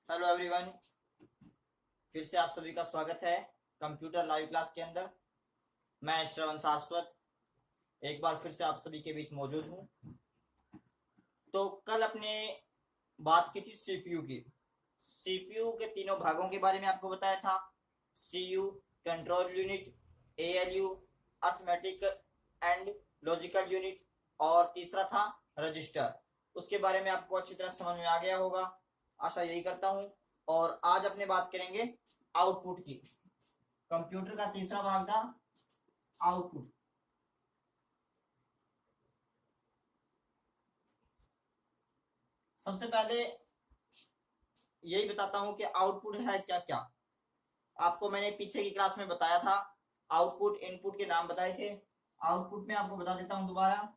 Hello everyone, फिर से आप सभी का स्वागत है कंप्यूटर लाइव क्लास के अंदर। मैं श्रवण शाश्वत एक बार फिर से आप सभी के बीच मौजूद हूँ। तो कल अपने बात की थी सीपीयू की। सीपीयू के तीनों भागों के बारे में आपको बताया था। CU, control unit, ALU, arithmetic and logical unit, और तीसरा था रजिस्टर। उसके बारे में आपको अच्छी तरह समझ में आ गया होगा, आशा यही करता हूँ। और आज अपने बात करेंगे आउटपुट की। कंप्यूटर का तीसरा भाग था आउटपुट। सबसे पहले यही बताता हूं कि आउटपुट है क्या क्या। आपको मैंने पीछे की क्लास में बताया था, आउटपुट इनपुट के नाम बताए थे। आउटपुट में आपको बता देता हूं दोबारा।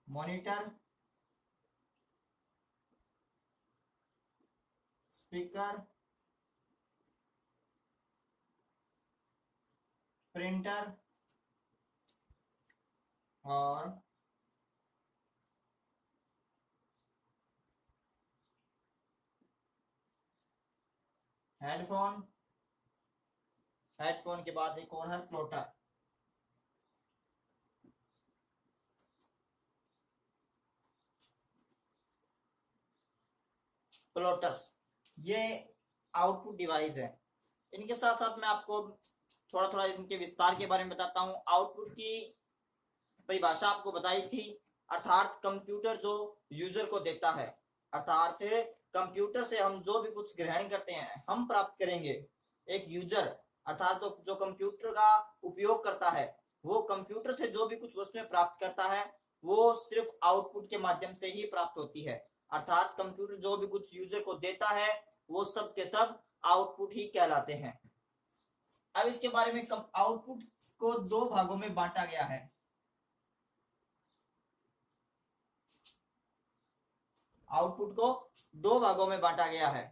मॉनिटर, स्पीकर, प्रिंटर और हेडफोन। हेडफोन के बाद एक और है प्लॉटर। प्लॉटर ये आउटपुट डिवाइस है। इनके साथ साथ मैं आपको थोड़ा थोड़ा इनके विस्तार के बारे में बताता हूँ। आउटपुट की परिभाषा आपको बताई थी, अर्थात कंप्यूटर जो यूजर को देता है, अर्थात कंप्यूटर से हम जो भी कुछ ग्रहण करते हैं हम प्राप्त करेंगे। एक यूजर अर्थात तो जो कंप्यूटर का उपयोग करता है, वो कंप्यूटर से जो भी कुछ वस्तुएं प्राप्त करता है वो सिर्फ आउटपुट के माध्यम से ही प्राप्त होती है। अर्थात कंप्यूटर जो भी कुछ यूजर को देता है वो सब के सब आउटपुट ही कहलाते हैं। अब इसके बारे में आउटपुट को दो भागों में बांटा गया है। आउटपुट को दो भागों में बांटा गया है।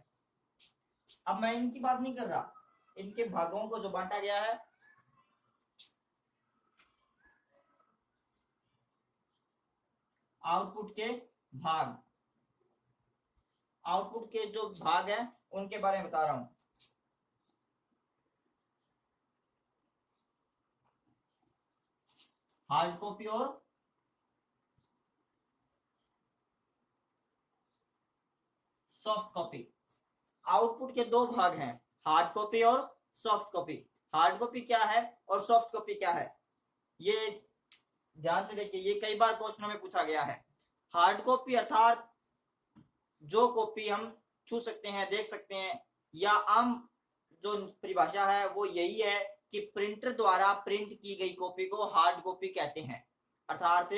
अब मैं इनकी बात नहीं कर रहा, इनके भागों को जो बांटा गया है, आउटपुट के भाग, आउटपुट के जो भाग हैं उनके बारे में बता रहा हूं। हार्ड कॉपी और सॉफ्ट कॉपी। आउटपुट के दो भाग हैं, हार्ड कॉपी और सॉफ्ट कॉपी। हार्ड कॉपी क्या है और सॉफ्ट कॉपी क्या है, ये ध्यान से देखिए, ये कई बार क्वेश्चनों में पूछा गया है। हार्ड कॉपी अर्थात जो कॉपी हम छू सकते हैं, देख सकते हैं, या आम जो परिभाषा है वो यही है कि प्रिंटर द्वारा प्रिंट की गई कॉपी को हार्ड कॉपी कहते हैं। अर्थात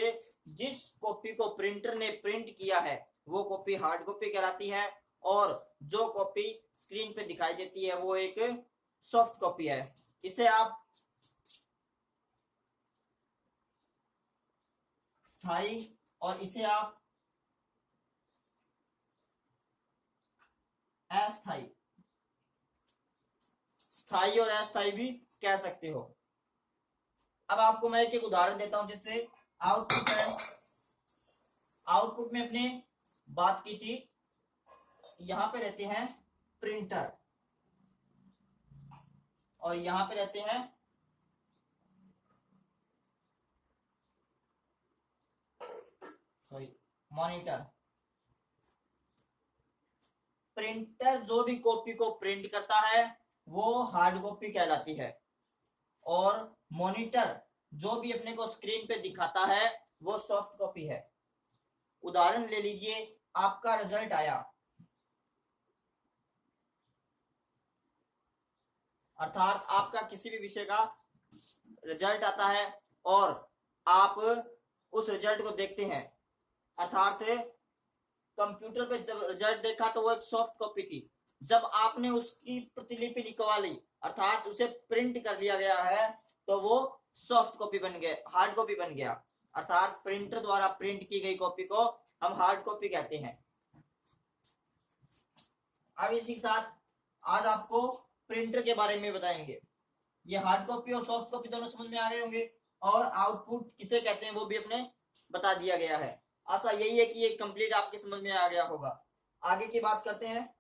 जिस कॉपी को प्रिंटर ने प्रिंट किया है वो कॉपी हार्ड कॉपी कहलाती है, और जो कॉपी स्क्रीन पे दिखाई देती है वो एक सॉफ्ट कॉपी है। इसे आप स्थायी और इसे आप अस्थायी, स्थायी और अस्थायी भी कह सकते हो। अब आपको मैं एक उदाहरण देता हूं, जिससे आउटपुट है। आउटपुट में अपने बात की थी, यहां पे रहते हैं प्रिंटर और यहां पे रहते हैं मॉनिटर। प्रिंटर जो भी कॉपी को प्रिंट करता है वो हार्ड कॉपी कहलाती है, और मॉनिटर जो भी अपने को स्क्रीन पे दिखाता है वो सॉफ्ट कॉपी है। उदाहरण ले लीजिए, आपका रिजल्ट आया, अर्थात आपका किसी भी विषय का रिजल्ट आता है और आप उस रिजल्ट को देखते हैं, अर्थात कंप्यूटर पे जब रिजल्ट देखा तो वो एक सॉफ्ट कॉपी थी। जब आपने उसकी प्रतिलिपि निकलवा ली, अर्थात उसे प्रिंट कर लिया गया है, तो वो सॉफ्ट कॉपी बन गया, हार्ड कॉपी बन गया। अर्थात प्रिंटर द्वारा प्रिंट की गई कॉपी को हम हार्ड कॉपी कहते हैं। अब इसी के साथ आज आपको प्रिंटर के बारे में बताएंगे। ये हार्ड कॉपी और सॉफ्ट कॉपी दोनों समझ में आ गए होंगे। और आउटपुट किसे कहते हैं वो भी अपने बता दिया गया है। आशा यही है कि ये कंप्लीट आपके समझ में आ गया होगा। आगे की बात करते हैं।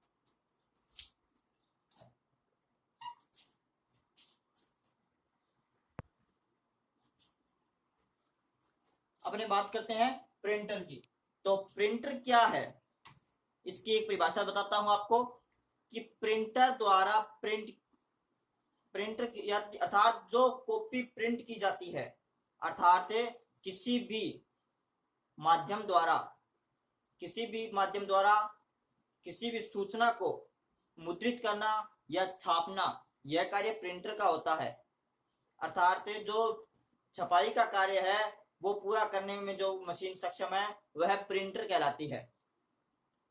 अपने बात करते हैं प्रिंटर की। तो प्रिंटर क्या है, इसकी एक परिभाषा बताता हूं आपको कि प्रिंटर द्वारा प्रिंटर अर्थात जो कॉपी प्रिंट की जाती है, अर्थात किसी भी माध्यम द्वारा किसी भी माध्यम द्वारा किसी भी सूचना को मुद्रित करना या छापना, यह कार्य प्रिंटर का होता है। अर्थात जो छपाई का कार्य है वो पूरा करने में जो मशीन सक्षम है वह प्रिंटर कहलाती है।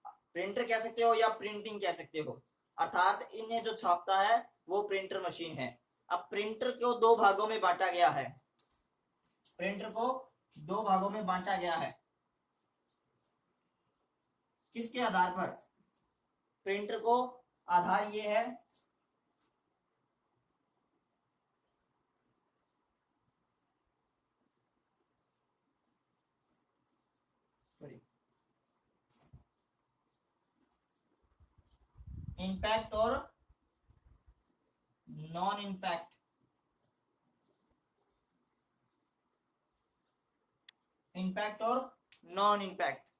प्रिंटर कह सकते हो या प्रिंटिंग कह सकते हो, अर्थात इन्हें जो छापता है वो प्रिंटर मशीन है। अब प्रिंटर को दो भागों में बांटा गया है। प्रिंटर को दो भागों में बांटा गया है। किसके आधार पर? प्रिंटर को आधार ये है इम्पैक्ट और नॉन इम्पैक्ट। इम्पैक्ट और नॉन इम्पैक्ट।